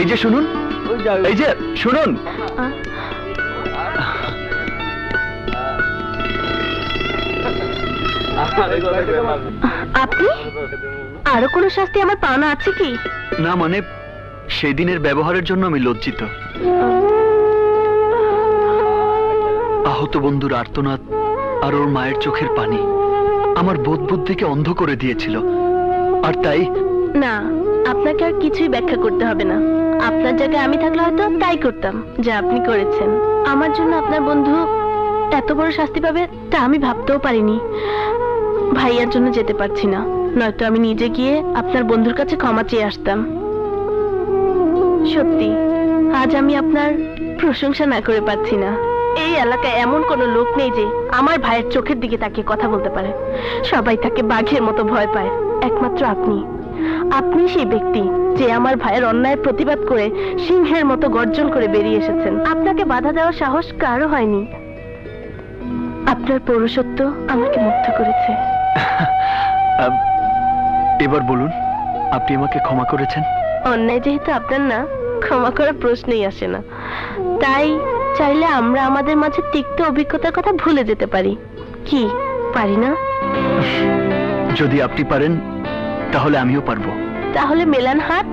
এই যে শুনুন, এই যে শুনুন। আপনি আরো কোনো শাস্তি আমার পাওনা আছে কি? না মানে সেদিনের ব্যবহারের জন্য আমি লজ্জিত। আহত বন্ধুর আর্তনাদ আর ওর মায়ের চোখের পানি আমার বোধ বুদ্ধিকে অন্ধ করে দিয়েছিল। আর তাই না, আপনাকে আর কিছুই ব্যাখ্যা করতে হবে না। আপনার জায়গায় আমি থাকলে হয়তো তাই করতাম যা আপনি করেছেন। আমার জন্য আপনার বন্ধু এত বড় শাস্তি পাবে তা আমি ভাবতেও পারিনি। ভাইয়ার জন্য যেতে পারছি না, নয়তো আমি নিজে গিয়ে আপনার বন্ধুর কাছে ক্ষমা চেয়ে আসতাম। সত্যি আজ আমি আপনার প্রশংসা না করে পারছি না। এই এলাকায় এমন কোনো লোক নেই যে আমার ভাইয়ের চোখের দিকে তাকিয়ে কথা বলতে পারে। সবাই তাকে বাঘের মতো ভয় পায়, একমাত্র আপনি। আপনি সেই ব্যক্তি যে আমার ভাইয়ের অন্যায়ের প্রতিবাদ করে সিংহের মতো গর্জন করে বেরিয়ে এসেছেন। আপনাকে বাধা দেওয়ার সাহস কারো হয়নি। আপনার পৌরুষত্ব আমাকে মুগ্ধ করেছে। এবার বলুন, আপনি আমাকে ক্ষমা করেছেন? অন্যায় যেহেতু আপনার না, ক্ষমা করার প্রশ্নই আসে না। তাই চাইলে আমরা আমাদের মাঝে তিক্ত অভিজ্ঞতার কথা ভুলে যেতে পারি। কি পারি না? যদি আপনি পারেন তাহলে আমিও পারবো। তাহলে মেলান হাত।